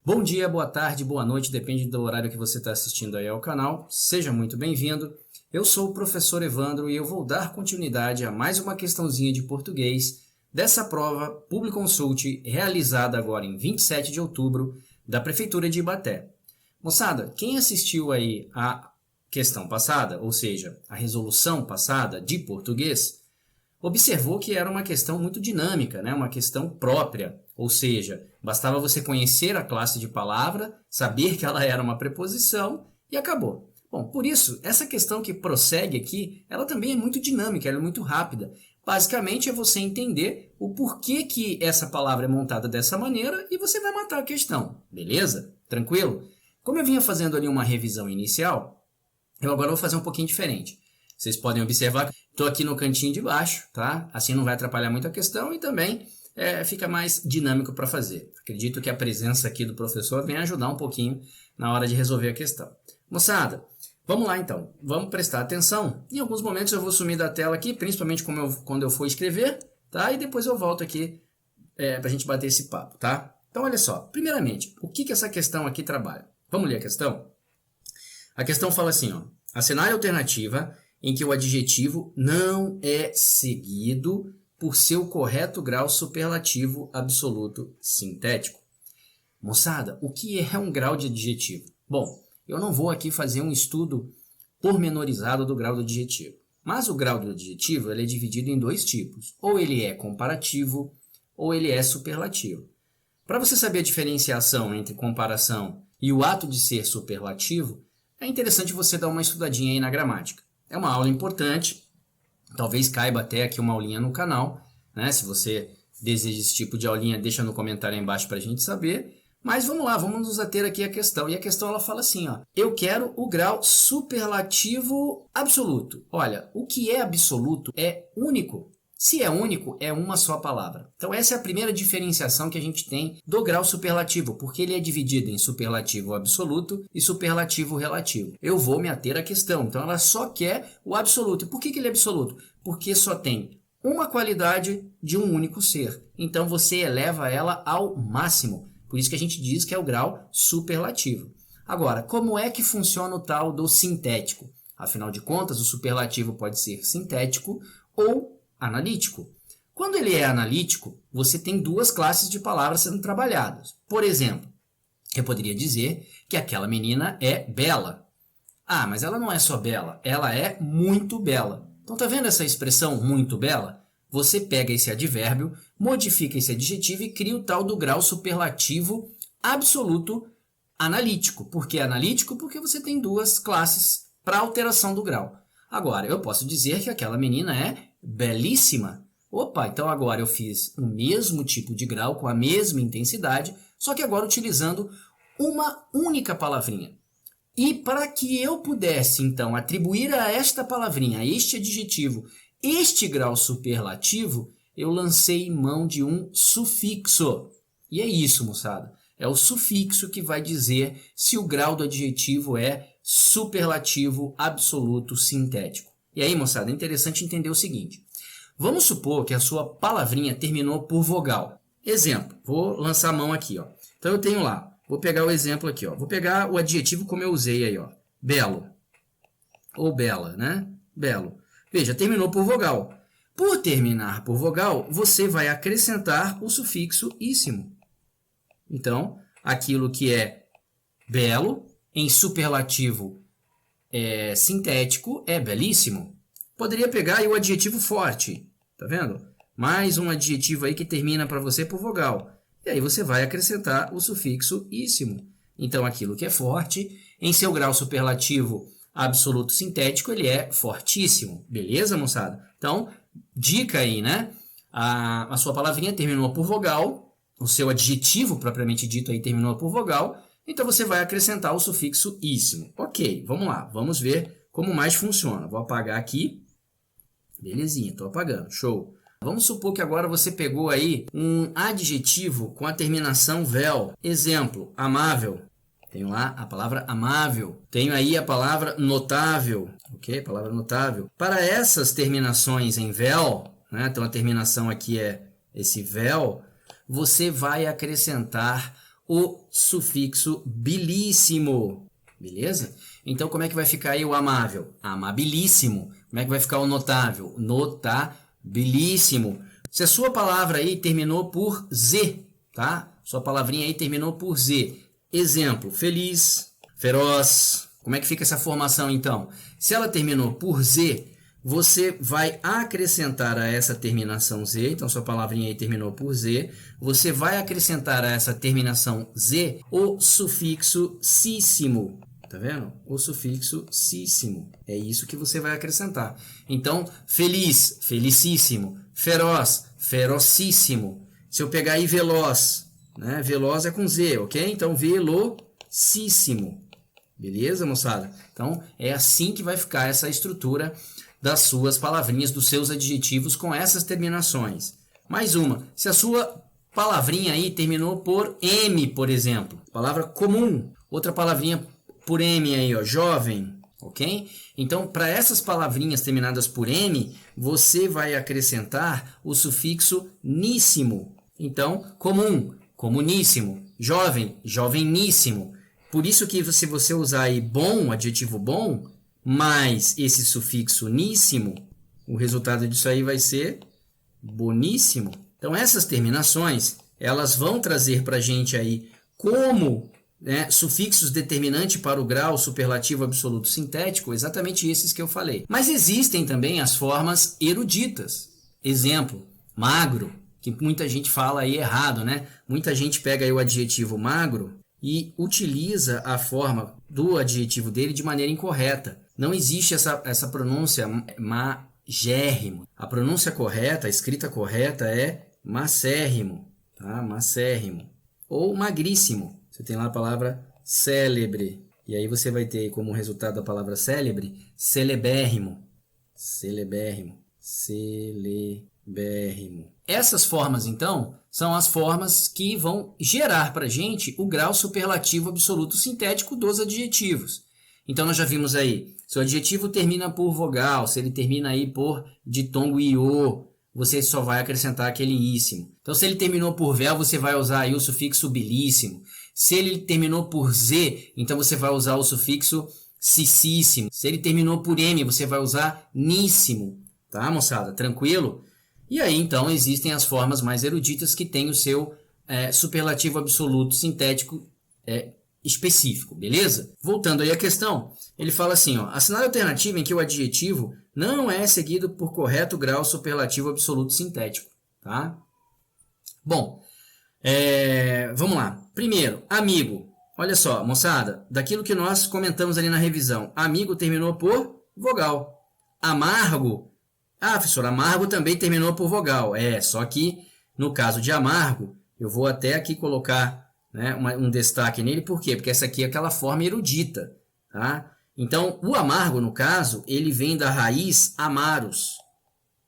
Bom dia, boa tarde, boa noite, depende do horário que você está assistindo aí ao canal. Seja muito bem-vindo. Eu sou o professor Evandro e eu vou dar continuidade a mais uma questãozinha de português dessa prova Publiconsult realizada agora em 27 de outubro da Prefeitura de Ibaté. Moçada, quem assistiu aí a questão passada, ou seja, a resolução passada de português, observou que era uma questão muito dinâmica, né? Uma questão própria, ou seja, bastava você conhecer a classe de palavra, saber que ela era uma preposição e acabou. Bom, por isso, essa questão que prossegue aqui, ela também é muito dinâmica, ela é muito rápida. Basicamente é você entender o porquê que essa palavra é montada dessa maneira e você vai matar a questão, beleza? Tranquilo? Como eu vinha fazendo ali uma revisão inicial, eu agora vou fazer um pouquinho diferente. Vocês podem observar que estou aqui no cantinho de baixo, tá? Assim não vai atrapalhar muito a questão e também fica mais dinâmico para fazer. Acredito que a presença aqui do professor vem ajudar um pouquinho na hora de resolver a questão. Moçada, vamos lá então. Vamos prestar atenção. Em alguns momentos eu vou sumir da tela aqui, principalmente quando eu for escrever, tá? E depois eu volto aqui para a gente bater esse papo, tá? Então olha só. Primeiramente, o que essa questão aqui trabalha? Vamos ler a questão? A questão fala assim, ó. Assinale a alternativa em que o adjetivo não é seguido por seu correto grau superlativo absoluto sintético. Moçada, o que é um grau de adjetivo? Bom, eu não vou aqui fazer um estudo pormenorizado do grau do adjetivo, mas o grau do adjetivo ele é dividido em dois tipos, ou ele é comparativo ou ele é superlativo. Para você saber a diferenciação entre comparação e o ato de ser superlativo, é interessante você dar uma estudadinha aí na gramática. É uma aula importante, talvez caiba até aqui uma aulinha no canal, né? Se você deseja esse tipo de aulinha, deixa no comentário aí embaixo para a gente saber. Mas vamos lá, vamos nos ater aqui à questão. E a questão ela fala assim, ó. Eu quero o grau superlativo absoluto. Olha, o que é absoluto é único. Se é único, é uma só palavra. Então essa é a primeira diferenciação que a gente tem do grau superlativo, porque ele é dividido em superlativo absoluto e superlativo relativo. Eu vou me ater à questão, então ela só quer o absoluto. E por que ele é absoluto? Porque só tem uma qualidade de um único ser. Então você eleva ela ao máximo. Por isso que a gente diz que é o grau superlativo. Agora, como é que funciona o tal do sintético? Afinal de contas, o superlativo pode ser sintético ou analítico. Quando ele é analítico, você tem duas classes de palavras sendo trabalhadas. Por exemplo, eu poderia dizer que aquela menina é bela. Ah, mas ela não é só bela, ela é muito bela. Então tá vendo essa expressão muito bela? Você pega esse advérbio, modifica esse adjetivo e cria o tal do grau superlativo absoluto analítico. Por que analítico? Porque você tem duas classes para alteração do grau. Agora, eu posso dizer que aquela menina é belíssima. Opa, então agora eu fiz o mesmo tipo de grau com a mesma intensidade, só que agora utilizando uma única palavrinha. E para que eu pudesse, então, atribuir a esta palavrinha, a este adjetivo, este grau superlativo, eu lancei mão de um sufixo. E é isso, moçada. É o sufixo que vai dizer se o grau do adjetivo é superlativo absoluto sintético. E aí, moçada, é interessante entender o seguinte. Vamos supor que a sua palavrinha terminou por vogal. Exemplo, vou lançar a mão aqui, ó. Então eu tenho lá, vou pegar o exemplo aqui, ó. Vou pegar o adjetivo como eu usei aí, ó. Belo. Ou bela, né? Belo. Veja, terminou por vogal. Por terminar por vogal, você vai acrescentar o sufixo íssimo. Então, aquilo que é belo, em superlativo sintético, é belíssimo. Poderia pegar aí o adjetivo forte, tá vendo? Mais um adjetivo aí que termina para você por vogal. E aí você vai acrescentar o sufixo íssimo. Então, aquilo que é forte, em seu grau superlativo absoluto sintético, ele é fortíssimo. Beleza, moçada? Então, dica aí, né? A sua palavrinha terminou por vogal, o seu adjetivo propriamente dito aí terminou por vogal, então você vai acrescentar o sufixo íssimo. Ok, vamos lá, vamos ver como mais funciona. Vou apagar aqui. Belezinha, estou apagando, show. Vamos supor que agora você pegou aí um adjetivo com a terminação vel. Exemplo, amável. Tenho lá a palavra amável. Tenho aí a palavra notável. Ok? Palavra notável. Para essas terminações em vel, né? Então a terminação aqui é esse vel, você vai acrescentar o sufixo bilíssimo. Beleza? Então, como é que vai ficar aí o amável? Amabilíssimo. Como é que vai ficar o notável? Notabilíssimo. Se a sua palavra aí terminou por Z, tá? Sua palavrinha aí terminou por Z. Exemplo, feliz, feroz. Como é que fica essa formação, então? Se ela terminou por Z, você vai acrescentar a essa terminação Z. Então, sua palavrinha aí terminou por Z. Você vai acrescentar a essa terminação Z o sufixo síssimo. Tá vendo? O sufixo síssimo. É isso que você vai acrescentar. Então, feliz, felicíssimo. Feroz, ferocíssimo. Se eu pegar aí veloz, né? Veloz é com Z, ok? Então, velocíssimo. Beleza, moçada? Então, é assim que vai ficar essa estrutura das suas palavrinhas, dos seus adjetivos com essas terminações. Mais uma. Se a sua palavrinha aí terminou por M, por exemplo. Palavra comum. Outra palavrinha por M aí, ó, jovem, ok? Então, para essas palavrinhas terminadas por M, você vai acrescentar o sufixo níssimo. Então, comum, comuníssimo, jovem, joveníssimo. Por isso que se você usar aí bom, adjetivo bom, mais esse sufixo níssimo, o resultado disso aí vai ser boníssimo. Então, essas terminações, elas vão trazer para a gente aí como... sufixos determinante para o grau superlativo absoluto sintético, exatamente esses que eu falei. Mas existem também as formas eruditas. Exemplo, magro, que muita gente fala aí errado, né? Muita gente pega aí o adjetivo magro e utiliza a forma do adjetivo dele de maneira incorreta. Não existe essa pronúncia magérrimo. A pronúncia correta, a escrita correta é macérrimo, tá? Macérrimo. Ou magríssimo. Você tem lá a palavra célebre. E aí você vai ter como resultado da palavra célebre, celebérrimo. Celebérrimo. Celebérrimo. Essas formas, então, são as formas que vão gerar para a gente o grau superlativo absoluto sintético dos adjetivos. Então, nós já vimos aí, se o adjetivo termina por vogal, se ele termina aí por ditongo iô, você só vai acrescentar aquele íssimo. Então, se ele terminou por vel, você vai usar aí o sufixo bilíssimo. Se ele terminou por Z, então você vai usar o sufixo cissíssimo. Se ele terminou por M, você vai usar níssimo. Tá, moçada? Tranquilo? E aí, então, existem as formas mais eruditas que têm o seu superlativo absoluto sintético específico, beleza? Voltando aí à questão, ele fala assim, ó, assinale a alternativa em que o adjetivo não é seguido por correto grau superlativo absoluto sintético. Tá? Bom, vamos lá. Primeiro, amigo. Olha só, moçada, daquilo que nós comentamos ali na revisão, amigo terminou por vogal. Amargo, professor, amargo também terminou por vogal. Só que no caso de amargo, eu vou até aqui colocar, né, um destaque nele, por quê? Porque essa aqui é aquela forma erudita, tá? Então, o amargo, no caso, ele vem da raiz amarus,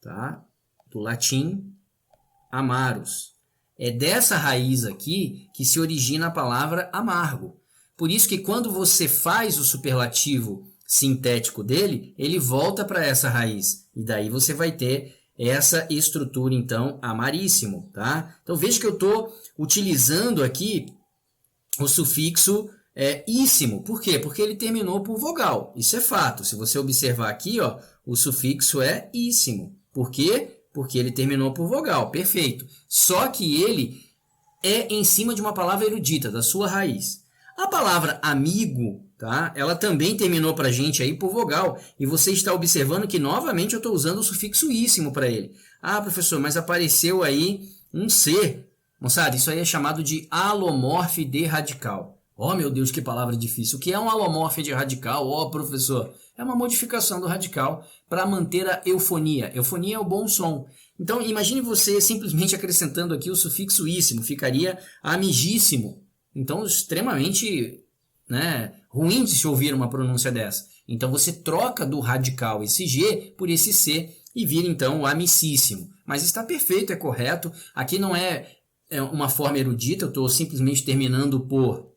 tá? Do latim amarus. É dessa raiz aqui que se origina a palavra amargo. Por isso que quando você faz o superlativo sintético dele, ele volta para essa raiz. E daí você vai ter essa estrutura, então, amaríssimo. Tá? Então veja que eu estou utilizando aqui o sufixo íssimo. Por quê? Porque ele terminou por vogal. Isso é fato. Se você observar aqui, ó, o sufixo é íssimo. Por quê? Porque ele terminou por vogal, perfeito. Só que ele é em cima de uma palavra erudita, da sua raiz. A palavra amigo, tá? Ela também terminou para a gente aí por vogal. E você está observando que, novamente, eu estou usando o sufixo íssimo para ele. Professor, mas apareceu aí um C. Moçada, isso aí é chamado de alomorfe de radical. Meu Deus, que palavra difícil. O que é um alomorfe de radical? Professor, é uma modificação do radical para manter a eufonia. Eufonia é o bom som. Então, imagine você simplesmente acrescentando aqui o sufixo íssimo. Ficaria amigíssimo. Então, extremamente, né, ruim de se ouvir uma pronúncia dessa. Então, você troca do radical esse G por esse C e vira, então, o amicíssimo. Mas está perfeito, é correto. Aqui não é uma forma erudita. Eu estou simplesmente terminando por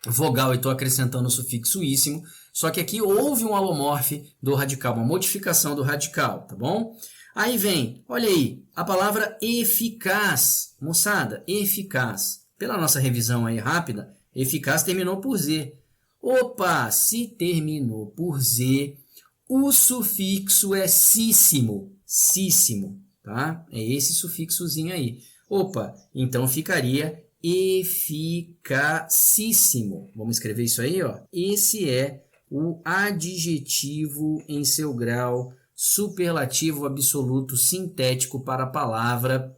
vogal e estou acrescentando o sufixo íssimo, só que aqui houve um alomorfe do radical, uma modificação do radical, tá bom? Aí vem, olha aí, a palavra eficaz, moçada, eficaz, pela nossa revisão aí rápida, eficaz terminou por Z. Opa, se terminou por Z, o sufixo é císsimo, císsimo, tá? É esse sufixozinho aí. Opa, então ficaria eficacíssimo. Vamos escrever isso aí, ó. Esse é o adjetivo em seu grau superlativo absoluto sintético para a palavra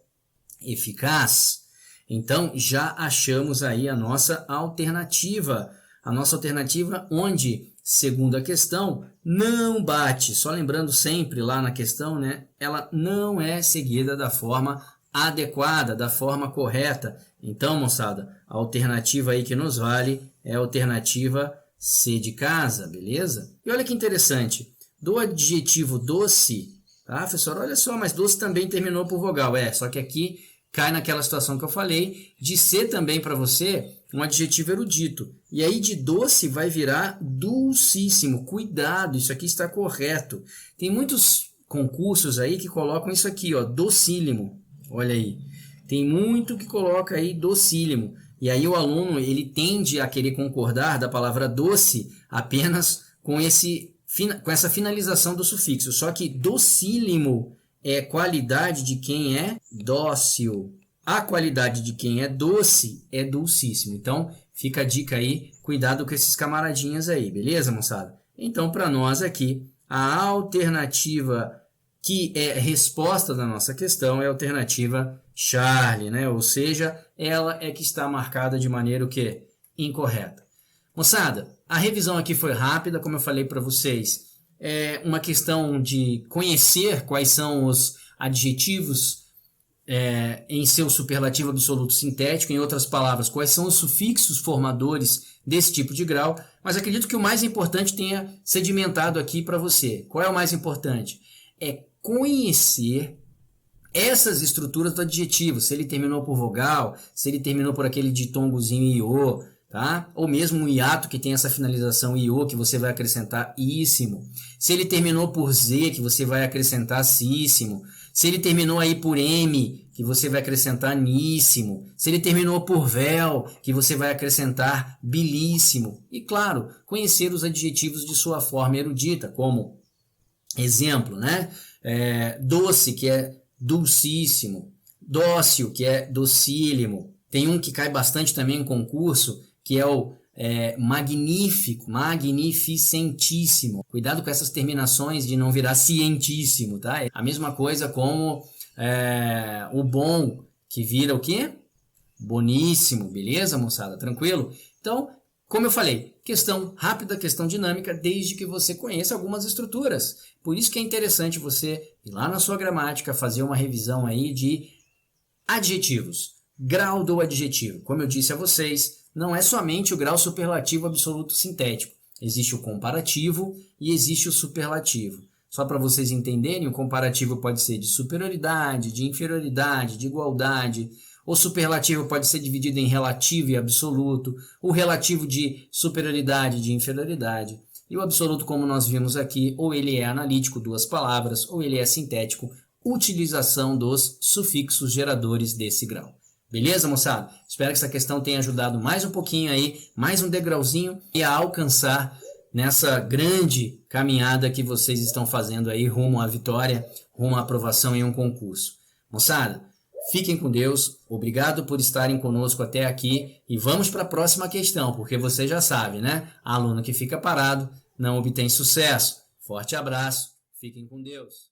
eficaz. Então, já achamos aí a nossa alternativa. A nossa alternativa onde, segundo a questão, não bate. Só lembrando sempre lá na questão, né? Ela não é seguida da forma adequada, da forma correta. Então, moçada, a alternativa aí que nos vale é a alternativa C de casa, beleza? E olha que interessante, do adjetivo doce, tá, professor? Olha só, mas doce também terminou por vogal, só que aqui cai naquela situação que eu falei, de ser também para você um adjetivo erudito. E aí de doce vai virar dulcíssimo. Cuidado, isso aqui está correto. Tem muitos concursos aí que colocam isso aqui, ó, docílimo. Olha aí. Tem muito que coloca aí docílimo. E aí o aluno, ele tende a querer concordar da palavra doce apenas com essa finalização do sufixo. Só que docílimo é qualidade de quem é dócil. A qualidade de quem é doce é dulcíssimo. Então, fica a dica aí, cuidado com esses camaradinhas aí, beleza, moçada? Então, para nós aqui, a alternativa que é resposta da nossa questão é a alternativa Charlie, né? Ou seja, ela é que está marcada de maneira o quê? Incorreta. Moçada, a revisão aqui foi rápida, como eu falei para vocês. É uma questão de conhecer quais são os adjetivos em seu superlativo absoluto sintético, em outras palavras, quais são os sufixos formadores desse tipo de grau, mas acredito que o mais importante tenha sedimentado aqui para você. Qual é o mais importante? É conhecer essas estruturas do adjetivo, se ele terminou por vogal, se ele terminou por aquele ditongozinho iô, tá? Ou mesmo um hiato que tem essa finalização iô, que você vai acrescentar íssimo. Se ele terminou por Z, que você vai acrescentar císsimo. Se ele terminou aí por M, que você vai acrescentar níssimo. Se ele terminou por vel, que você vai acrescentar bilíssimo. E claro, conhecer os adjetivos de sua forma erudita, como exemplo, né? Doce, que é dulcíssimo. Dócil, que é docílimo. Tem um que cai bastante também em concurso, que é o magnífico, magnificentíssimo. Cuidado com essas terminações de não virar cientíssimo, tá? A mesma coisa como o bom, que vira o quê? Boníssimo, beleza, moçada? Tranquilo? Então, como eu falei, questão rápida, questão dinâmica, desde que você conheça algumas estruturas. Por isso que é interessante você ir lá na sua gramática, fazer uma revisão aí de adjetivos. Grau do adjetivo. Como eu disse a vocês, não é somente o grau superlativo absoluto sintético. Existe o comparativo e existe o superlativo. Só para vocês entenderem, o comparativo pode ser de superioridade, de inferioridade, de igualdade. O superlativo pode ser dividido em relativo e absoluto. O relativo de superioridade e de inferioridade. E o absoluto, como nós vimos aqui, ou ele é analítico, duas palavras, ou ele é sintético, utilização dos sufixos geradores desse grau. Beleza, moçada? Espero que essa questão tenha ajudado mais um pouquinho aí, mais um degrauzinho e a alcançar nessa grande caminhada que vocês estão fazendo aí rumo à vitória, rumo à aprovação em um concurso. Moçada, fiquem com Deus, obrigado por estarem conosco até aqui e vamos para a próxima questão, porque você já sabe, né? Aluno que fica parado não obtém sucesso. Forte abraço, fiquem com Deus.